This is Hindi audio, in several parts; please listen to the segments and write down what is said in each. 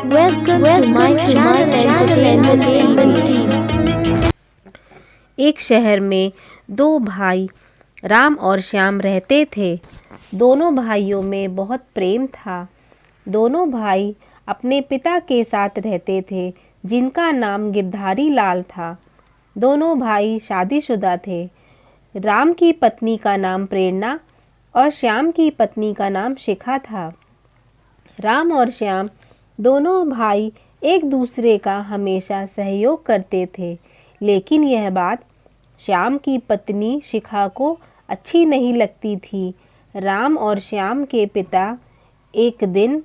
Welcome to my channel Entertainment Team। एक शहर में दो भाई राम और श्याम रहते थे। दोनों भाइयों में बहुत प्रेम था। दोनों भाई अपने पिता के साथ रहते थे, जिनका नाम गिरधारी लाल था। दोनों भाई शादीशुदा थे। राम की पत्नी का नाम प्रेरणा और श्याम की पत्नी का नाम शिखा था। राम और श्याम दोनों भाई एक दूसरे का हमेशा सहयोग करते थे, लेकिन यह बात श्याम की पत्नी शिखा को अच्छी नहीं लगती थी। राम और श्याम के पिता एक दिन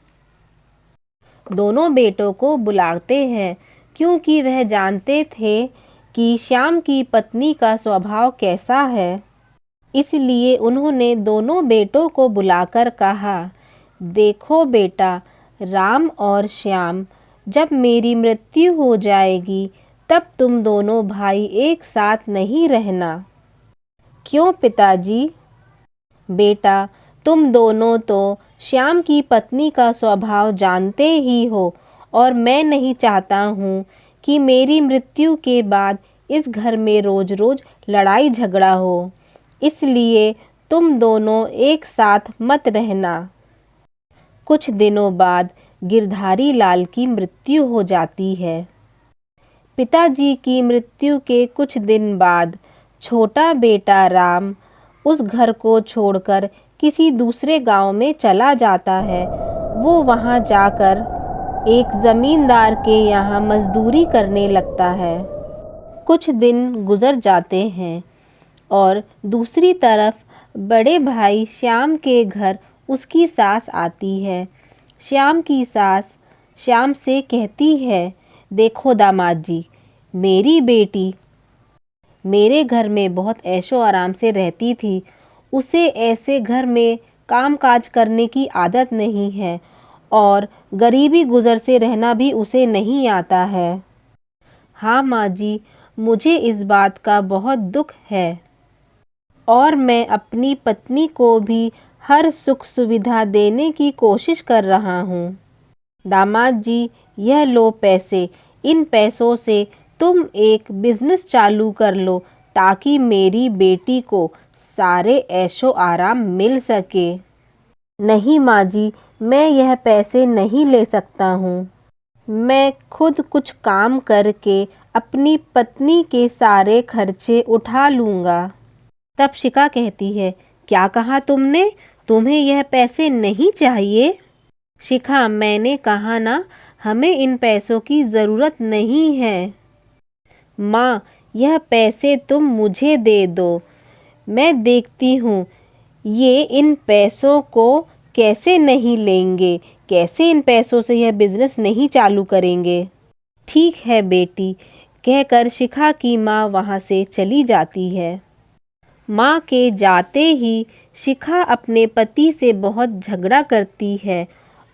दोनों बेटों को बुलाते हैं, क्योंकि वह जानते थे कि श्याम की पत्नी का स्वभाव कैसा है। इसलिए उन्होंने दोनों बेटों को बुलाकर कहा, देखो बेटा, राम और श्याम, जब मेरी मृत्यु हो जाएगी तब तुम दोनों भाई एक साथ नहीं रहना। क्यों पिताजी? बेटा, तुम दोनों तो श्याम की पत्नी का स्वभाव जानते ही हो, और मैं नहीं चाहता हूँ कि मेरी मृत्यु के बाद इस घर में रोज रोज लड़ाई झगड़ा हो। इसलिए तुम दोनों एक साथ मत रहना। कुछ दिनों बाद गिरधारी लाल की मृत्यु हो जाती है। पिताजी की मृत्यु के कुछ दिन बाद छोटा बेटा राम उस घर को छोड़कर किसी दूसरे गांव में चला जाता है। वो वहां जाकर एक जमींदार के यहाँ मजदूरी करने लगता है। कुछ दिन गुजर जाते हैं और दूसरी तरफ बड़े भाई श्याम के घर उसकी सास आती है। श्याम की सास श्याम से कहती है, देखो दामाद जी, मेरी बेटी मेरे घर में बहुत ऐशो आराम से रहती थी। उसे ऐसे घर में काम काज करने की आदत नहीं है, और गरीबी गुजर से रहना भी उसे नहीं आता है। हाँ माँ जी, मुझे इस बात का बहुत दुख है, और मैं अपनी पत्नी को भी हर सुख सुविधा देने की कोशिश कर रहा हूँ। दामाद जी, यह लो पैसे। इन पैसों से तुम एक बिजनेस चालू कर लो, ताकि मेरी बेटी को सारे ऐशो आराम मिल सके। नहीं माँ जी, मैं यह पैसे नहीं ले सकता हूँ। मैं खुद कुछ काम करके अपनी पत्नी के सारे खर्चे उठा लूँगा। तब शिखा कहती है, क्या कहा तुमने? तुम्हें यह पैसे नहीं चाहिए? शिखा, मैंने कहा ना, हमें इन पैसों की ज़रूरत नहीं है। माँ, यह पैसे तुम मुझे दे दो। मैं देखती हूँ ये इन पैसों को कैसे नहीं लेंगे, कैसे इन पैसों से यह बिजनेस नहीं चालू करेंगे। ठीक है बेटी, कहकर शिखा की माँ वहाँ से चली जाती है। माँ के जाते ही शिखा अपने पति से बहुत झगड़ा करती है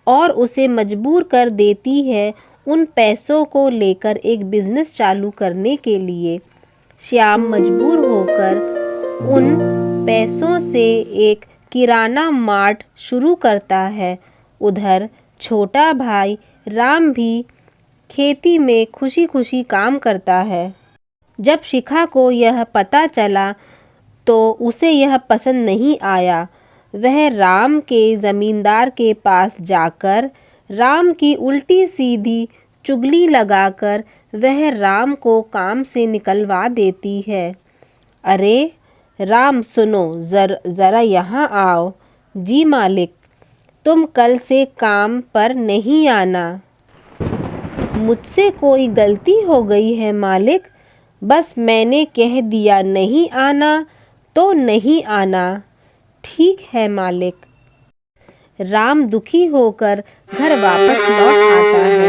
और उसे मजबूर कर देती है उन पैसों को लेकर एक बिजनेस चालू करने के लिए। श्याम मजबूर होकर उन पैसों से एक किराना मार्ट शुरू करता है। उधर छोटा भाई राम भी खेती में खुशी खुशी काम करता है। जब शिखा को यह पता चला तो उसे यह पसंद नहीं आया। वह राम के ज़मींदार के पास जाकर राम की उल्टी सीधी चुगली लगाकर वह राम को काम से निकलवा देती है। अरे राम, सुनो, ज़रा यहाँ आओ। जी मालिक, तुम कल से काम पर नहीं आना। मुझसे कोई गलती हो गई है मालिक, बस मैंने कह दिया नहीं आना तो नहीं आना। ठीक है मालिक। राम दुखी होकर घर वापस लौट आता है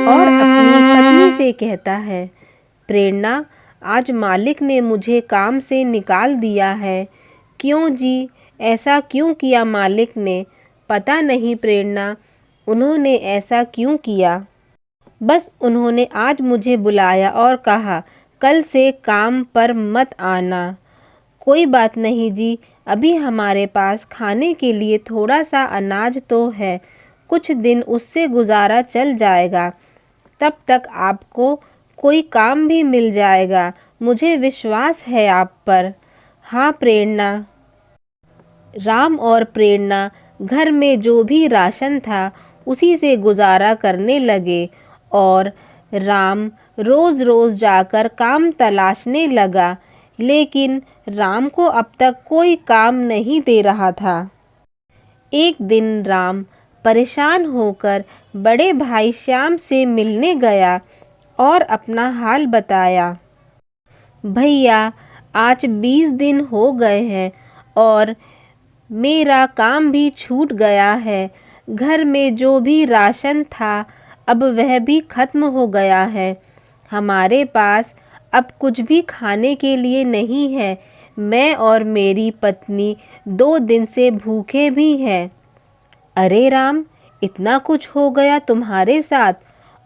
और अपनी पत्नी से कहता है, प्रेरणा, आज मालिक ने मुझे काम से निकाल दिया है। क्यों जी, ऐसा क्यों किया मालिक ने? पता नहीं प्रेरणा, उन्होंने ऐसा क्यों किया। बस उन्होंने आज मुझे बुलाया और कहा, कल से काम पर मत आना। कोई बात नहीं जी, अभी हमारे पास खाने के लिए थोड़ा सा अनाज तो है, कुछ दिन उससे गुजारा चल जाएगा, तब तक आपको कोई काम भी मिल जाएगा। मुझे विश्वास है आप पर। हाँ प्रेरणा। राम और प्रेरणा घर में जो भी राशन था उसी से गुजारा करने लगे और राम रोज़ रोज़ जाकर काम तलाशने लगा, लेकिन राम को अब तक कोई काम नहीं दे रहा था। एक दिन राम परेशान होकर बड़े भाई श्याम से मिलने गया और अपना हाल बताया। भैया, आज 20 दिन हो गए हैं और मेरा काम भी छूट गया है। घर में जो भी राशन था अब वह भी खत्म हो गया है। हमारे पास अब कुछ भी खाने के लिए नहीं है। मैं और मेरी पत्नी 2 दिन से भूखे भी हैं। अरे राम, इतना कुछ हो गया तुम्हारे साथ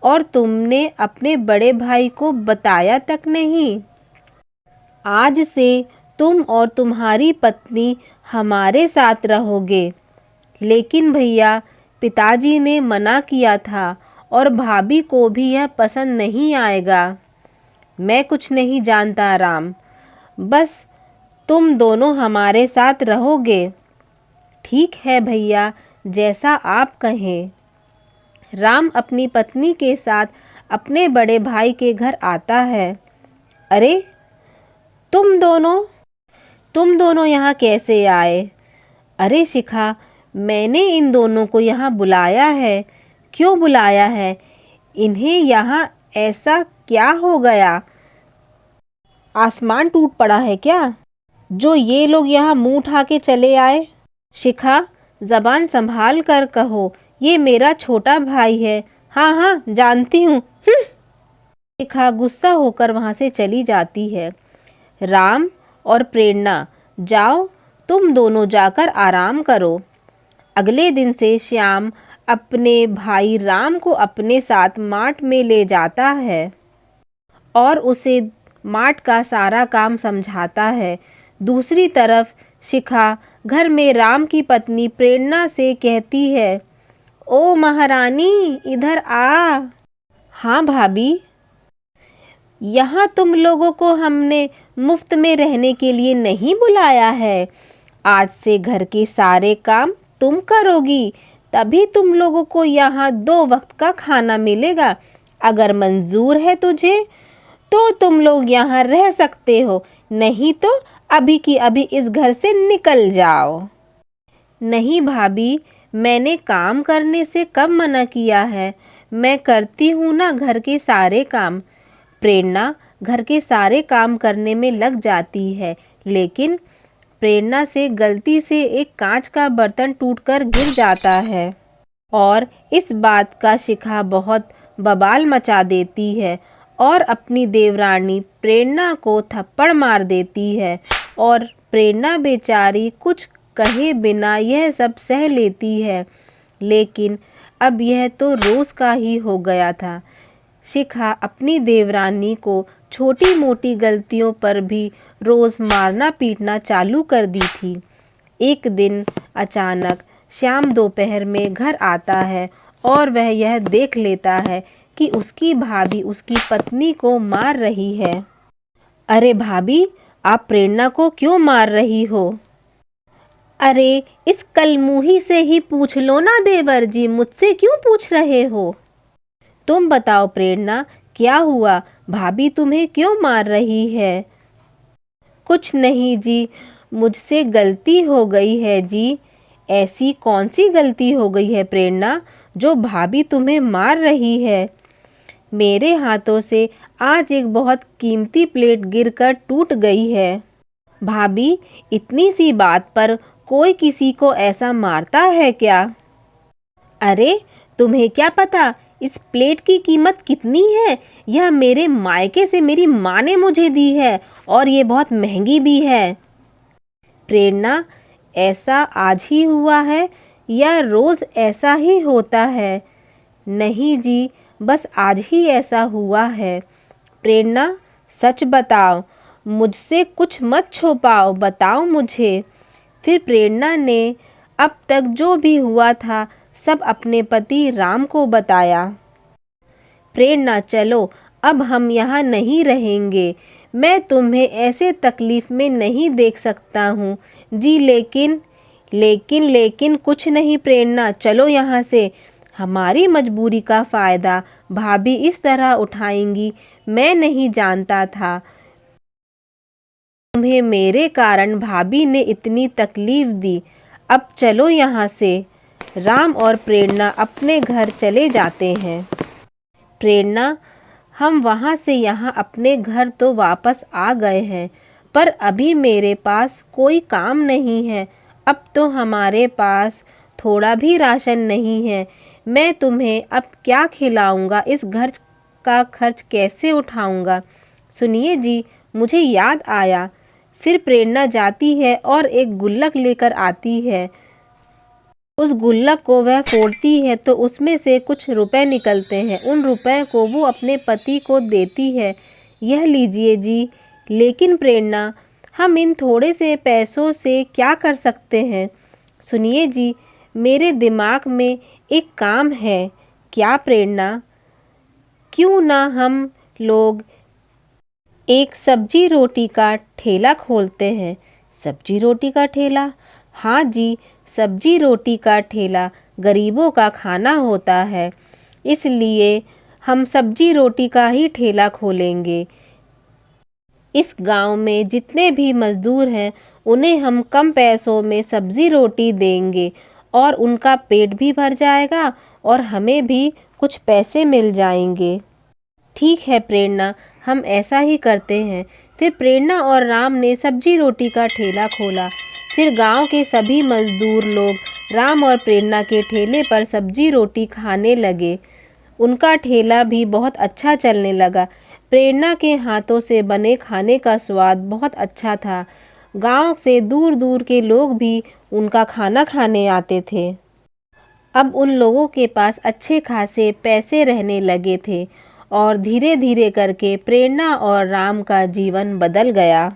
और तुमने अपने बड़े भाई को बताया तक नहीं। आज से तुम और तुम्हारी पत्नी हमारे साथ रहोगे। लेकिन भैया, पिताजी ने मना किया था और भाभी को भी यह पसंद नहीं आएगा। मैं कुछ नहीं जानता राम, बस तुम दोनों हमारे साथ रहोगे। ठीक है भैया, जैसा आप कहें। राम अपनी पत्नी के साथ अपने बड़े भाई के घर आता है। अरे तुम दोनों यहाँ कैसे आए? अरे शिखा, मैंने इन दोनों को यहाँ बुलाया है। क्यों बुलाया है? इन्हें यहाँ ऐसा क्या हो गया? आसमान टूट पड़ा है क्या जो ये लोग यहाँ मुंह उठा के चले आए? शिखा, जबान संभाल कर कहो, ये मेरा छोटा भाई है। हाँ हाँ, जानती हूँ। शिखा गुस्सा होकर वहाँ से चली जाती है। राम और प्रेरणा, जाओ तुम दोनों जाकर आराम करो। अगले दिन से श्याम अपने भाई राम को अपने साथ माठ में ले जाता है और उसे माठ का सारा काम समझाता है। दूसरी तरफ शिखा घर में राम की पत्नी प्रेरणा से कहती है, ओ महारानी, इधर आ। हाँ भाभी। यहाँ तुम लोगों को हमने मुफ्त में रहने के लिए नहीं बुलाया है। आज से घर के सारे काम तुम करोगी, तभी तुम लोगों को यहाँ 2 वक्त का खाना मिलेगा। अगर मंजूर है तुझे तो तुम लोग यहाँ रह सकते हो, नहीं तो अभी की अभी इस घर से निकल जाओ। नहीं भाभी, मैंने काम करने से कब मना किया है? मैं करती हूँ ना घर के सारे काम। प्रेरणा घर के सारे काम करने में लग जाती है, लेकिन प्रेरणा से गलती से एक कांच का बर्तन टूटकर गिर जाता है और इस बात का शिखा बहुत बवाल मचा देती है और अपनी देवरानी प्रेरणा को थप्पड़ मार देती है और प्रेरणा बेचारी कुछ कहे बिना यह सब सह लेती है। लेकिन अब यह तो रोज़ का ही हो गया था। शिखा अपनी देवरानी को छोटी मोटी गलतियों पर भी रोज़ मारना पीटना चालू कर दी थी। एक दिन अचानक श्याम दोपहर में घर आता है और वह यह देख लेता है कि उसकी भाभी उसकी पत्नी को मार रही है। अरे भाभी, आप प्रेरणा को क्यों मार रही हो? अरे इस कलमुही से ही पूछ लो ना देवर जी, मुझसे क्यों पूछ रहे हो? तुम बताओ प्रेरणा, क्या हुआ? भाभी तुम्हें क्यों मार रही है? कुछ नहीं जी, मुझसे गलती हो गई है जी। ऐसी कौन सी गलती हो गई है प्रेरणा जो भाभी तुम्हें मार रही है? मेरे हाथों से आज एक बहुत कीमती प्लेट गिरकर टूट गई है। भाभी, इतनी सी बात पर कोई किसी को ऐसा मारता है क्या? अरे तुम्हें क्या पता इस प्लेट की कीमत कितनी है? यह मेरे मायके से मेरी माँ ने मुझे दी है और ये बहुत महंगी भी है। प्रेरणा, ऐसा आज ही हुआ है या रोज़ ऐसा ही होता है? नहीं जी, बस आज ही ऐसा हुआ है। प्रेरणा, सच बताओ, मुझसे कुछ मत छुपाओ, बताओ मुझे। फिर प्रेरणा ने अब तक जो भी हुआ था सब अपने पति राम को बताया। प्रेरणा, चलो अब हम यहाँ नहीं रहेंगे। मैं तुम्हें ऐसे तकलीफ में नहीं देख सकता हूँ जी। लेकिन कुछ नहीं प्रेरणा, चलो यहाँ से। हमारी मजबूरी का फ़ायदा भाभी इस तरह उठाएंगी, मैं नहीं जानता था। तुम्हें मेरे कारण भाभी ने इतनी तकलीफ दी। अब चलो यहाँ से। राम और प्रेरणा अपने घर चले जाते हैं। प्रेरणा, हम वहाँ से यहाँ अपने घर तो वापस आ गए हैं, पर अभी मेरे पास कोई काम नहीं है। अब तो हमारे पास थोड़ा भी राशन नहीं है। मैं तुम्हें अब क्या खिलाऊंगा? इस घर का खर्च कैसे उठाऊंगा? सुनिए जी, मुझे याद आया। फिर प्रेरणा जाती है और एक गुल्लक लेकर आती है। उस गुल्लक को वह फोड़ती है तो उसमें से कुछ रुपए निकलते हैं। उन रुपए को वो अपने पति को देती है। यह लीजिए जी। लेकिन प्रेरणा, हम इन थोड़े से पैसों से क्या कर सकते हैं? सुनिए जी, मेरे दिमाग में एक काम है। क्या प्रेरणा? क्यों ना हम लोग एक सब्जी रोटी का ठेला खोलते हैं। सब्जी रोटी का ठेला? हाँ जी, सब्जी रोटी का ठेला गरीबों का खाना होता है, इसलिए हम सब्जी रोटी का ही ठेला खोलेंगे। इस गांव में जितने भी मजदूर हैं उन्हें हम कम पैसों में सब्जी रोटी देंगे और उनका पेट भी भर जाएगा और हमें भी कुछ पैसे मिल जाएंगे। ठीक है प्रेरणा, हम ऐसा ही करते हैं। फिर प्रेरणा और राम ने सब्जी रोटी का ठेला खोला। फिर गांव के सभी मजदूर लोग राम और प्रेरणा के ठेले पर सब्जी रोटी खाने लगे। उनका ठेला भी बहुत अच्छा चलने लगा। प्रेरणा के हाथों से बने खाने का स्वाद बहुत अच्छा था। गांव से दूर दूर के लोग भी उनका खाना खाने आते थे। अब उन लोगों के पास अच्छे खासे पैसे रहने लगे थे और धीरे धीरे करके प्रेरणा और राम का जीवन बदल गया।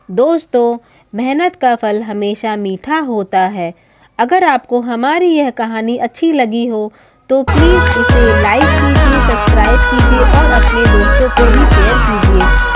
दोस्तों, मेहनत का फल हमेशा मीठा होता है। अगर आपको हमारी यह कहानी अच्छी लगी हो तो प्लीज़ इसे लाइक कीजिए, सब्सक्राइब कीजिए और अपने दोस्तों को भी शेयर कीजिए।